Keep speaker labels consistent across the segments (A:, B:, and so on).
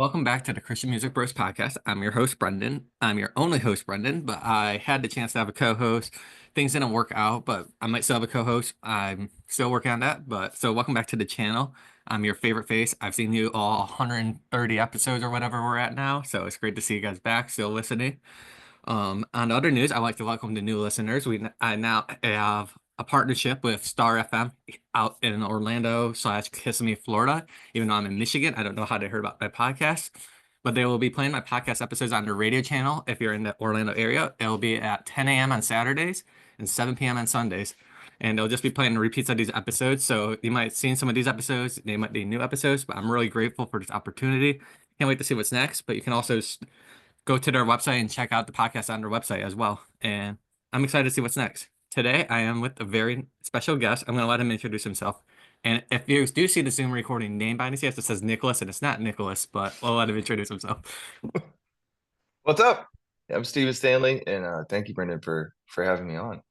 A: Welcome back to the Christian Music Bros podcast. I'm your host, Brendan. I'm your only host, Brendan, but I had the chance to have a co-host. Things didn't work out, but I might still have a co-host. I'm still working on that. But so welcome back to the channel. I'm your favorite face. I've seen you all 130 episodes or whatever we're at now. So it's great to see you guys back, still listening. On other news, I'd like to welcome the new listeners. I now have a partnership with Star FM out in Orlando slash Kissimmee, Florida. Even though I'm in Michigan, I don't know how they heard about my podcast, but they will be playing my podcast episodes on the radio channel. If you're in the Orlando area, it'll be at 10 a.m. on Saturdays and 7 p.m. on Sundays. And they'll just be playing repeats of these episodes. So you might have seen some of these episodes. They might be new episodes, but I'm really grateful for this opportunity. Can't wait to see what's next. But you can also go to their website and check out the podcast on their website as well. And I'm excited to see what's next. Today, I am with a very special guest. I'm going to let him introduce himself. And if you do see the Zoom recording name by any chance, it says Nicholas, and it's not Nicholas, but we'll let him introduce himself.
B: What's up? I'm Steven Stanley, and thank you, Brendan, for having me on.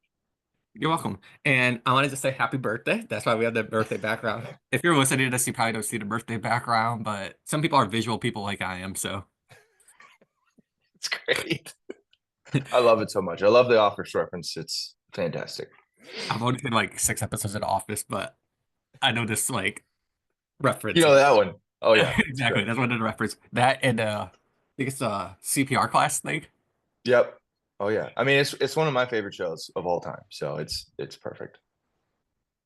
A: You're welcome. And I wanted to say happy birthday. That's why we have the birthday background. If you're listening to this, you probably don't see the birthday background, but some people are visual people like I am, so.
B: It's great. I love it so much. I love the Office reference. It's fantastic.
A: I've only seen like 6 episodes of The Office, but I know this like
B: You
A: reference.
B: know that one? Oh yeah, it's
A: Exactly.
B: great.
A: That's what it reference. That and I think it's a CPR class thing.
B: Yep. Oh yeah. I mean, it's one of my favorite shows of all time. So it's perfect.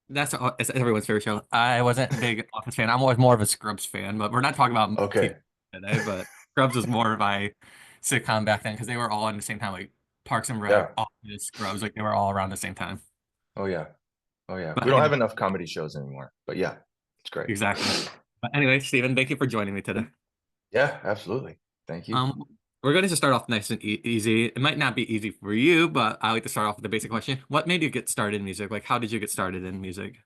A: It's everyone's favorite show. I wasn't a big Office fan. I'm always more of a Scrubs fan, but we're not talking about TV
B: Okay.
A: today. But Scrubs was more of my sitcom back then because they were all at the same time, like Parks and Rec,
B: Yeah.
A: Office, Scrubs, like they were all around the same time.
B: Oh yeah. Oh yeah.
A: But
B: We don't have
A: anyway,
B: enough comedy shows anymore. But yeah, it's great.
A: exactly. But anyway, Stephen, thank you for joining me today.
B: Yeah, absolutely. Thank you.
A: Um, we're going to start off nice and e easy. It might not be easy for you, but I like to start off with the basic question. What made you get started in music? Like, how did you get started in music?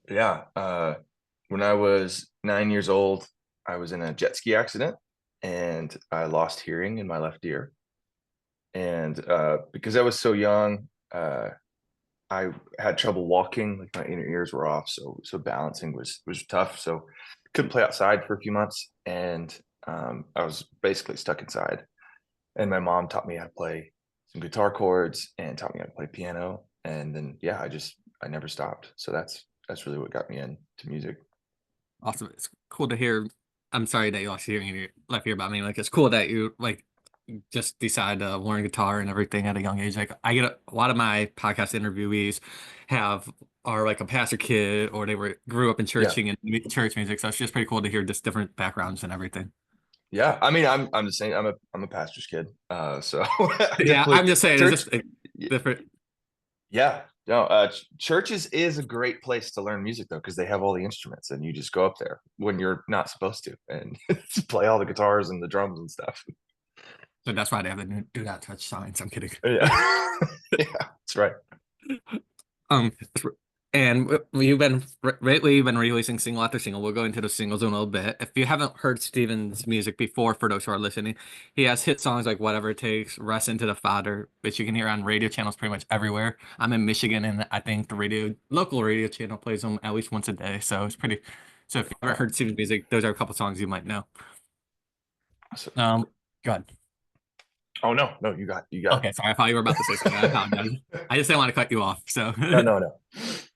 B: Yeah. When I was 9 years old, I was in a jet ski accident and I lost hearing in my left ear. And because I was so young, I had trouble walking. Like my inner ears were off, so balancing was tough. So couldn't play outside for a few months, and I was basically stuck inside. And my mom taught me how to play some guitar chords and taught me how to play piano. And then yeah, I never stopped. So that's really what got me into music.
A: Awesome. It's cool to hear. I'm sorry that you lost hearing in your left ear, but I mean, like, it's cool that you like just decide to learn guitar and everything at a young age. Like, I get a lot of my podcast interviewees have are like a pastor kid or they were grew up in
B: Yeah,
A: churching and church music. So it's just pretty cool to hear just different backgrounds and everything.
B: yeah. I mean, I'm the same. I'm a pastor's kid. So I
A: Yeah,
B: definitely
A: I'm just saying, it's
B: church.
A: just different.
B: Yeah, no, churches is a great place to learn music though, because they have all the instruments, and you just go up there when you're not supposed to, and play all the guitars and the drums and stuff.
A: So that's why they have the do not touch signs. I'm kidding.
B: Yeah, yeah, that's right.
A: Um, and lately you've been releasing single after single. We'll go into the singles in a little bit. If you haven't heard Steven's music before, for those who are listening, he has hit songs like "Whatever It Takes," "Rest into the Father," which you can hear on radio channels pretty much everywhere. I'm in Michigan, and I think the local radio channel plays them at least once a day. So it's pretty. So if you've ever
B: Wow.
A: heard Steven's music, those are a couple songs you might know.
B: So,
A: Go ahead.
B: oh no, no, you got
A: Okay, sorry. I thought you were about to say something. I apologize.
B: it.
A: I just didn't want to cut you off. So.
B: No, no, no.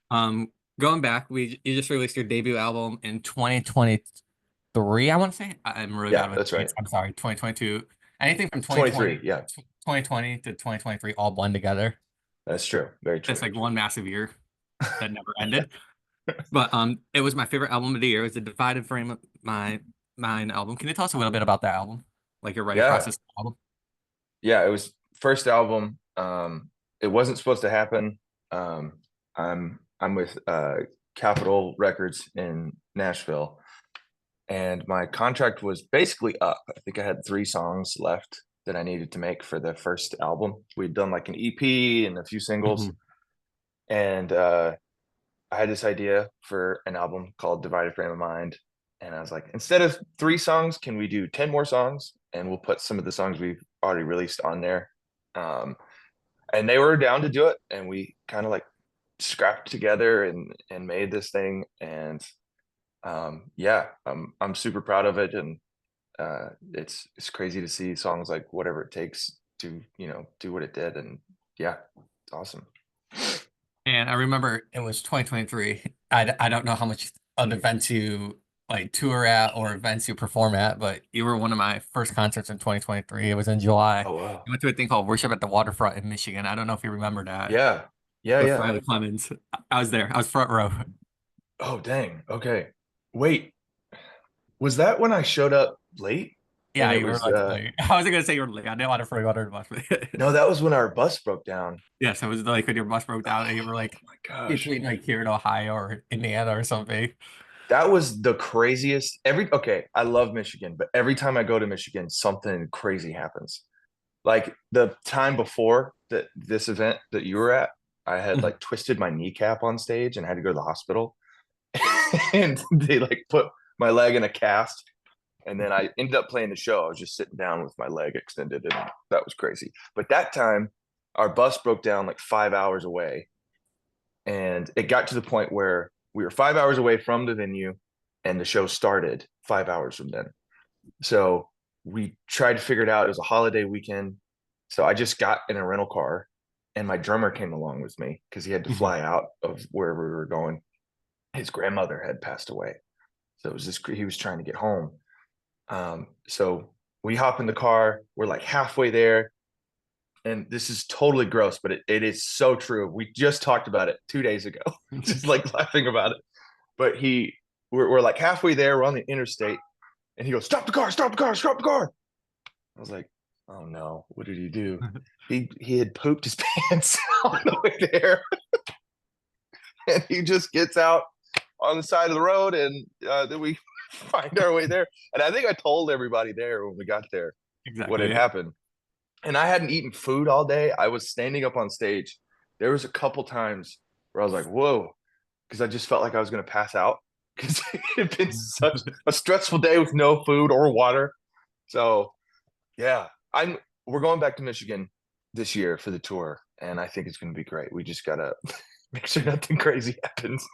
A: Um, Going back, you just released your debut album in 2023, I want to say. I'm really bad
B: Yeah,
A: with
B: that's right.
A: dates. I'm sorry, 2022. Anything from
B: 23.
A: 2020,
B: Yeah,
A: 2020 to 2023 all blend together.
B: that's true. Very
A: It's
B: true.
A: like one massive year that never ended. But it was my favorite album of the year. It was the Divided Frame of My Mind album. Can you tell us a little bit about that album? Like your writing
B: Yeah,
A: process of the album?
B: yeah. It was first album. It wasn't supposed to happen. Um, I'm with Capitol Records in Nashville, and my contract was basically up. I think I had 3 songs left that I needed to make for the first album. We'd done like an EP and a few singles,
A: Mhm.
B: and I had this idea for an album called Divided Frame of Mind. And I was like, instead of 3 songs, can we do 10 more songs? And we'll put some of the songs we've already released on there. Um, and they were down to do it. And we kind of like scrapped together and made this thing. And yeah, I'm super proud of it. And It's crazy to see songs like Whatever It Takes to, do what it did. And yeah, it's awesome.
A: And I remember it was 2023. I don't know how much of events you like tour at or events you perform at, but you were one of my first concerts in 2023. It was in July.
B: Oh wow.
A: You went to a thing called Worship at the Waterfront in Michigan. I don't know if you remember that
B: Yeah. Yeah,
A: with
B: yeah.
A: Riley Clemens. I was there. I was front row.
B: Oh dang. Okay. Wait, was that when I showed up late?
A: Yeah,
B: And it
A: you were
B: was
A: like I wasn't gonna say you were late. I didn't want to front water much.
B: no, that was when our bus broke down.
A: Yes, it was like when your bus broke down and you were
B: Oh
A: like
B: my gosh.
A: between like here in Ohio or Indiana or something.
B: That was the craziest. Okay, I love Michigan, but every time I go to Michigan, something crazy happens. Like the time before that this event that you were at, I had like twisted my kneecap on stage and had to go to the hospital. And they like put my leg in a cast. And then I ended up playing the show. I was just sitting down with my leg extended, and that was crazy. But that time, our bus broke down like 5 hours away. And it got to the point where we were 5 hours away from the venue, and the show started 5 hours from then. So we tried to figure it out. It was a holiday weekend. So I just got in a rental car, and my drummer came along with me because he had to
A: Mhm.
B: fly out of wherever we were going. His grandmother had passed away. So it was just, he was trying to get home. So we hop in the car. We're like halfway there. And this is totally gross, but it is so true. We just talked about it 2 days ago, just like laughing about it. But we're like halfway there. We're on the interstate, and he goes, "Stop the car! Stop the car! Stop the car!" I was like, "Oh no, what did he do?" He had pooped his pants on the way there, and he just gets out on the side of the road, and then we find our way there. And I think I told everybody there when we got there what had
A: Exactly.
B: happened. And I hadn't eaten food all day. I was standing up on stage. There was a couple times where I was like, "Whoa," because I just felt like I was going to pass out because it had been such a stressful day with no food or water. So yeah, I'm. We're going back to Michigan this year for the tour, and I think it's going to be great. We just gotta make sure nothing crazy happens.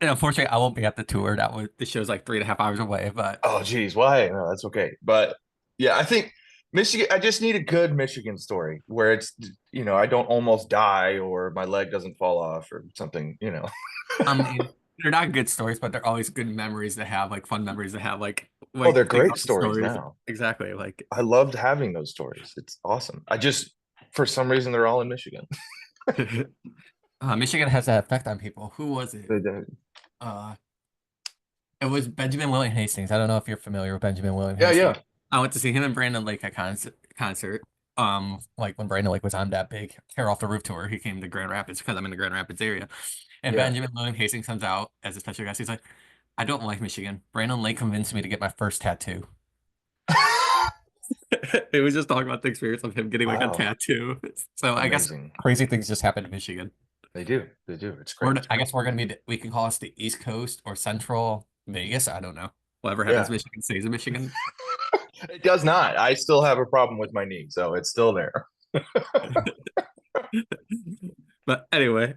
A: And unfortunately, I won't be at the tour. The show's like 3.5 hours away, but
B: Oh, geez, why? No, that's okay. But yeah, I think Michigan. I just need a good Michigan story where it's I don't almost die or my leg doesn't fall off or something.
A: I mean, they're not good stories, but they're always good memories to have, like fun memories to have.
B: Oh, they're
A: think
B: great
A: about the
B: stories
A: stories.
B: now.
A: Exactly. Like,
B: I loved having those stories. It's awesome. I just, for some reason, they're all in Michigan.
A: Michigan has that effect on people. Who was it? Uh, it was Benjamin William Hastings. I don't know if you're familiar with Benjamin William
B: Yeah,
A: Hastings.
B: yeah,
A: I went to see him and Brandon Lake at concert. Like when Brandon Lake was on that big Hair Off the Roof tour, he came to Grand Rapids because I'm in the Grand Rapids area. And
B: yeah.
A: Benjamin William Hastings comes out as a special guest. He's like, I don't like Michigan. Brandon Lake convinced me to get my first tattoo. It was just talking about the experience of him getting like a
B: Wow,
A: tattoo. So I guess
B: amazing.
A: crazy things just happen in Michigan.
B: They do. They do. It's great. It's
A: I
B: great.
A: guess we're gonna be we can call us the East Coast or Central Vegas. I don't know. Whatever happens,
B: Yeah,
A: Michigan stays in Michigan.
B: it does not. I still have a problem with my knee, so it's still there.
A: But anyway,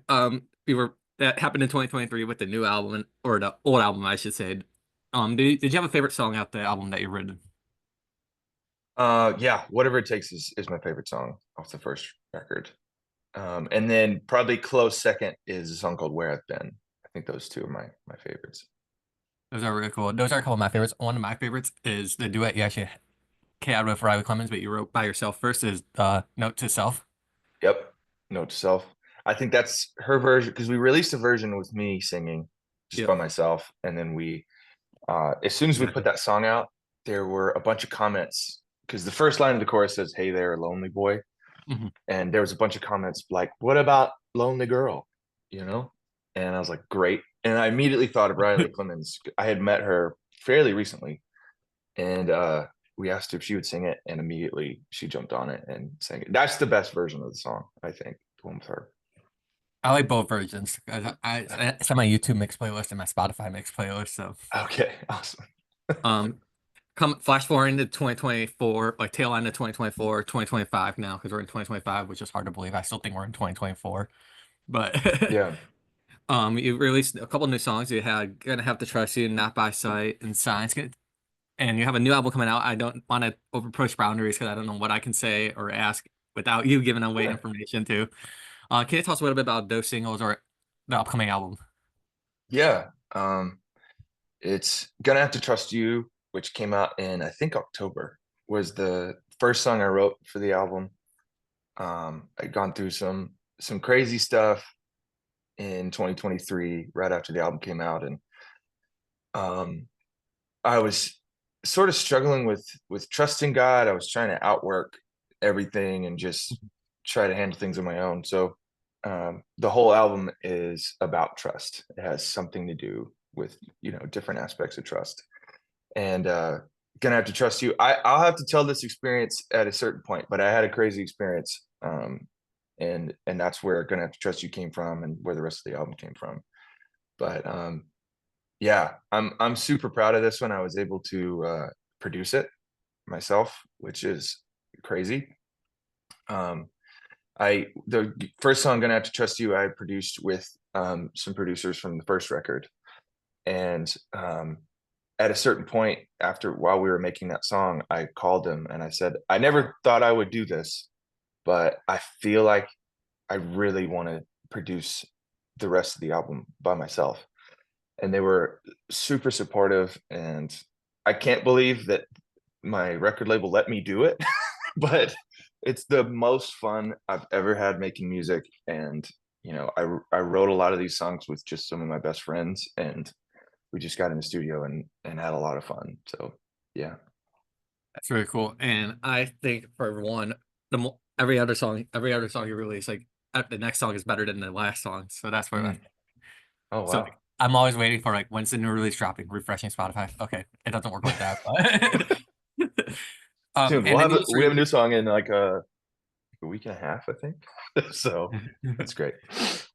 A: we were that happened in 2023 with the new album or the old album, I should say. Did you have a favorite song out the album that you written?
B: Yeah, Whatever It Takes is my favorite song off the first record. And then probably close second is a song called Where I've Been. I think those two are my favorites.
A: Those are really cool. Those are a couple of my favorites. One of my favorites is the duet you actually came out with Riley Clemens, but you wrote by yourself first. Is Note to Self.
B: Yep. Note to self. I think that's her version because we released a version with me singing just by
A: Yep,
B: myself. And then as soon as we put
A: exactly.
B: that song out, there were a bunch of comments because the first line of the chorus says, "Hey there, lonely boy."
A: Mhm.
B: And there was a bunch of comments like, "What about lonely girl?" You know? And I was like, great. And I immediately thought of Riley Clemens. I had met her fairly recently. And we asked her if she would sing it, and immediately she jumped on it and sang it. That's the best version of the song, I think, the one with her.
A: I like both versions. It's on my YouTube mix playlist and my Spotify mix playlist. So,
B: Okay, awesome.
A: um, come flash forward into 2024, like tail end of 2024, 2025 now because we're in 2025, which is hard to believe. I still think we're in 2024, but
B: Yeah.
A: you released a couple new songs. You had "Gonna Have to Trust You," "Not by Sight," and "Signs." and you have a new album coming out. I don't want to overpush boundaries because I don't know what I can say or ask without you giving away
B: Sure.
A: information too. Can you tell us a little bit about those singles or the upcoming album?
B: Yeah. It's Gonna Have to Trust You, which came out in I think October, was the first song I wrote for the album. I'd gone through some crazy stuff in 2023 right after the album came out, and um I was sort of struggling with trusting God. I was trying to outwork everything and just try to handle things on my own. So the whole album is about trust. It has something to do with different aspects of trust. And Gonna Have to Trust You. I'll have to tell this experience at a certain point, but I had a crazy experience. And that's where Gonna Have to Trust You came from and where the rest of the album came from. But yeah, I'm super proud of this one. I was able to produce it myself, which is crazy. Um, the first song, Gonna Have to Trust You, I produced with some producers from the first record, and at a certain point while we were making that song, I called them and I said, I never thought I would do this, but I feel like I really want to produce the rest of the album by myself. And they were super supportive, and I can't believe that my record label let me do it. But it's the most fun I've ever had making music. And I wrote a lot of these songs with just some of my best friends, and we just got in the studio and had a lot of fun. So yeah.
A: That's really cool. And I think for one, every other song you release, like the next song is better than the last song. So that's what I.
B: Mm. Oh
A: So
B: wow.
A: like, I'm always waiting for like when's the new release dropping, refreshing Spotify. Okay, it doesn't work like that, but
B: Soon
A: and then you just
B: we have a
A: really
B: new song in like a week and a half, I think. So that's great.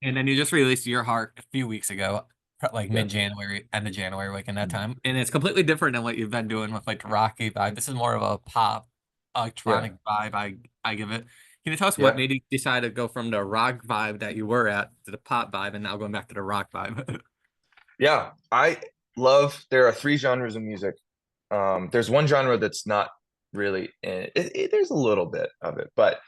A: and then you just released Your Heart a few weeks ago, like
B: Yeah.
A: mid-January, end of January, like in that
B: Mm.
A: time. And it's completely different than what you've been doing with like the rocky vibe. This is more of a pop
B: Yeah.
A: electronic vibe. I give it. Can you tell us what
B: Yeah.
A: made you decide to go from the rock vibe that you were at to the pop vibe and now going back to the rock vibe?
B: Yeah. There are three genres of music. There's one genre that's not really there's a little bit of it, but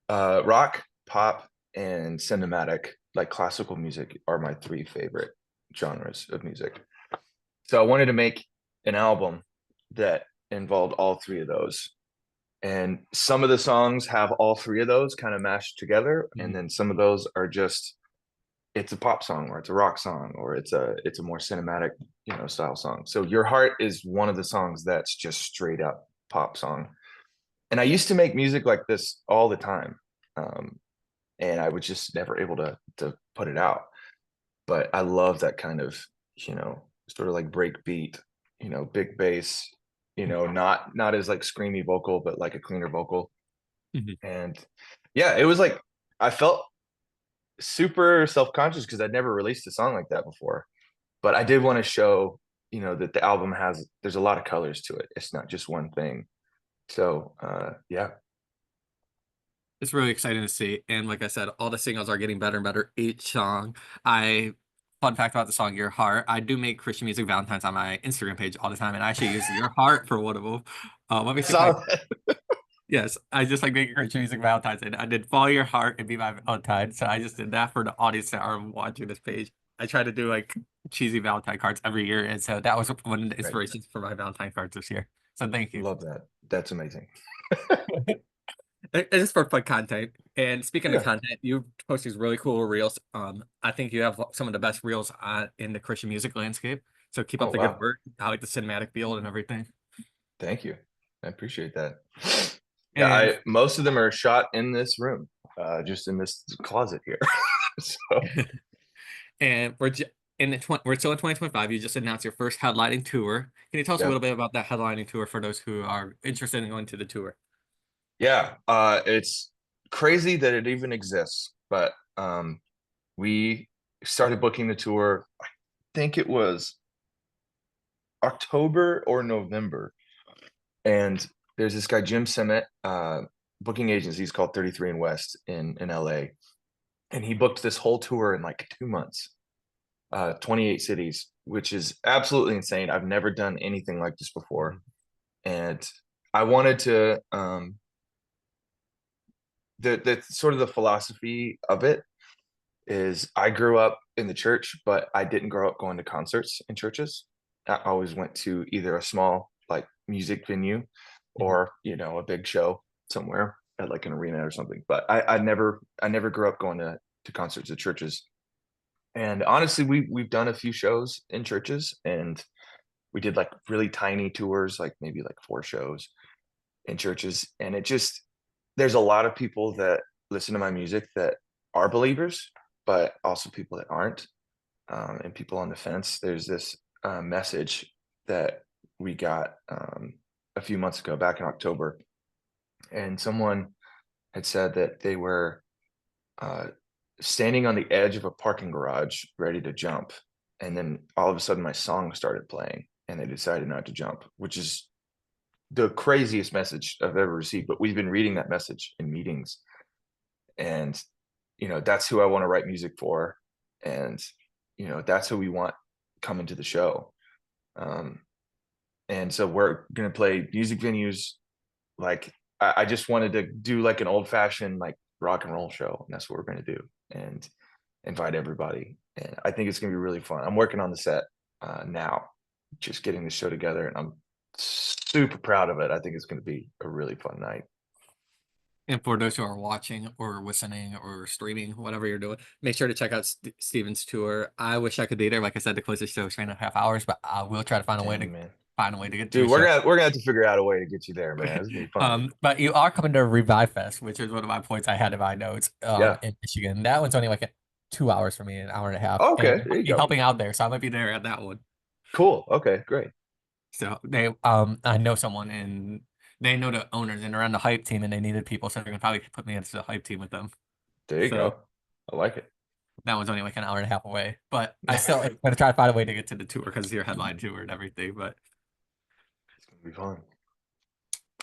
B: rock, pop, and cinematic, like classical music, are my three favorite genres of music. So I wanted to make an album that involved all three of those. And some of the songs have all three of those kind of mashed together, and then some of those are just it's a pop song or it's a rock song or it's a more cinematic style song. So Your Heart is one of the songs that's just straight up pop song. And I used to make music like this all the time, um, and I was just never able to put it out. But I love that kind of sort of like break beat, big bass, not as like screamy vocal, but like a cleaner vocal.
A: Mhm.
B: And yeah, it was like I felt super self-conscious because I'd never released a song like that before. But I did want to show, that the album there's a lot of colors to it. It's not just one thing. So yeah.
A: It's really exciting to see. And like I said, all the singles are getting better and better each song. I Fun fact about the song Your Heart, I do make Christian music Valentine's on my Instagram page all the time, and I actually use Your Heart for one of them. Let me
B: I
A: see if I
B: saw that.
A: yes, I just like making Christian music Valentine's, and I did Follow Your Heart and Be My Valentine. So I just did that for the audience that are watching this page. I try to do like cheesy Valentine cards every year, and so that was one of the
B: Right.
A: inspirations for my Valentine cards this year. So thank you.
B: Love that. That's amazing.
A: It's just for fun content. And speaking of
B: Yeah.
A: content, you post these really cool reels. I think you have some of the best reels in the Christian music landscape. So keep up
B: Oh
A: the good
B: wow.
A: work. I like the cinematic feel and everything.
B: Thank you. I appreciate that. Yeah,
A: And
B: I most of them are shot in this room, just in this closet here. So
A: and we're still in 2025. You just announced your first headlining tour. Can you tell us a
B: yeah.
A: little bit about that headlining tour for those who are interested in going to the tour?
B: Yeah. It's crazy that it even exists, but we started booking the tour, I think it was October or November. And there's this guy, Jim Simmet, booking agencies called 33 and West in LA. And he booked this whole tour in like 2 months, 28 cities, which is absolutely insane. I've never done anything like this before. And I wanted to the sort of the philosophy of it is I grew up in the church, but I didn't grow up going to concerts in churches. I always went to either a small like music venue
A: Mhm.
B: or, a big show somewhere at like an arena or something. But I never grew up going to concerts at churches. And honestly, we've done a few shows in churches, and we did like really tiny tours, like maybe like 4 shows in churches. And there's a lot of people that listen to my music that are believers, but also people that aren't, and people on the fence. There's this message that we got a few months ago, back in October, and someone had said that they were uh, standing on the edge of a parking garage, ready to jump, and then all of a sudden my song started playing, and they decided not to jump, which is the craziest message I've ever received. But we've been reading that message in meetings, and that's who I want to write music for, and that's who we want coming to the show. um and so we're going to play music venues. Like I just wanted to do like an old fashioned like rock and roll show, and that's what we're going to do, and invite everybody. And I think it's going to be really fun. I'm working on the set now, just getting the show together, and I'm super proud of it. I think it's going to be a really fun night.
A: And for those who are watching or listening or streaming, whatever you're doing, make sure to check out Steven's tour. I wish I could be there. Like I said, the closest show is 3.5 hours, but I will try to
B: Dang, man.
A: find a way to get to
B: Dude,
A: a
B: we're
A: show.
B: gonna we're gonna have to figure out a way to get you there, man. It's gonna be fun.
A: But you are coming to Revive Fest, which is one of my points I had in my notes.
B: Yeah.
A: In Michigan, that one's only like 2 hours for me, an hour and a half, and
B: Okay, there
A: I'll
B: you
A: be
B: go.
A: helping out there, so I might be there at that one.
B: Cool. Okay, great.
A: So I know someone and they know the owners and they're on the hype team and they needed people, so they're gonna probably put me into the hype team with them.
B: There you
A: So
B: go. I like it.
A: that was only like an hour and a half away, but I still am gonna try to find a way to get to the tour because it's your headline tour and everything. But
B: It's gonna be fun.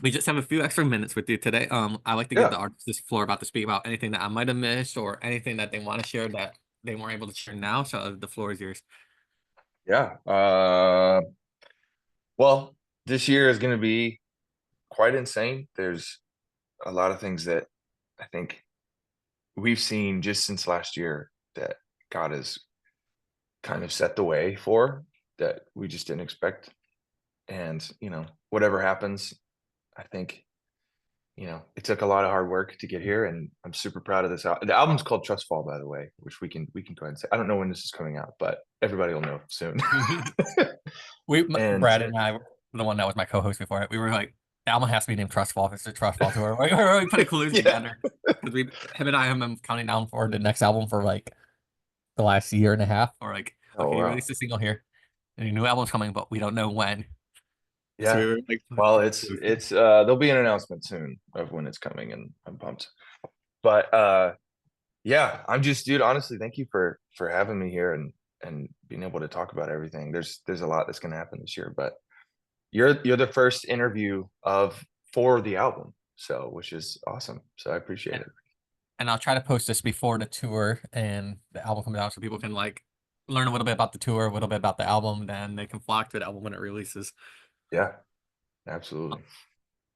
A: we just have a few extra minutes with you today. I like to give the
B: Yeah.
A: artists this floor about to speak about anything that I might have missed or anything that they want to share that they weren't able to share now. So the floor is yours.
B: Yeah. Well, this year is gonna be quite insane. There's a lot of things that I think we've seen just since last year that God has kind of set the way for, that we just didn't expect. And, whatever happens, I think, it took a lot of hard work to get here, and I'm super proud of this album. The album's called Trustfall, by the way, which we can go ahead and say. I don't know when this is coming out, but everybody will know soon. And
A: Brad and I, the one that was my co-host before it, we were like, the album has to be named Trustfall. If it's a Trustfall tour. We're really putting clues
B: yeah.
A: together because him and I have been counting down for the next album for like the last year and a half. Or like,
B: Oh
A: okay, you
B: wow.
A: released a single here, and a new album's coming, but we don't know when. So we
B: Yeah.
A: were like,
B: Well, it's there'll be an announcement soon of when it's coming, and I'm pumped. But yeah, I'm just, dude, honestly, thank you for having me here, and being able to talk about everything. There's a lot that's gonna happen this year, but you're the first interview of for the album, so which is awesome. So I appreciate
A: and,
B: it.
A: and I'll try to post this before the tour and the album comes out, so people can like learn a little bit about the tour, a little bit about the album, then they can flock to the album when it releases.
B: Yeah, absolutely.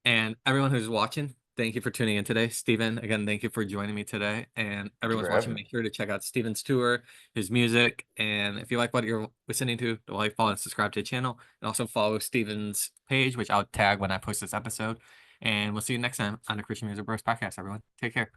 A: And everyone who's watching, thank you for tuning in today. Steven, again, thank you for joining me today. And
B: Thank you
A: everyone's
B: for
A: watching,
B: having me.
A: make sure to check out Steven's tour, his music. And if you like what you're listening to, like, follow and subscribe to the channel. And also follow Steven's page, which I'll tag when I post this episode. And we'll see you next time on the Christian Music Bros podcast, everyone. Take care.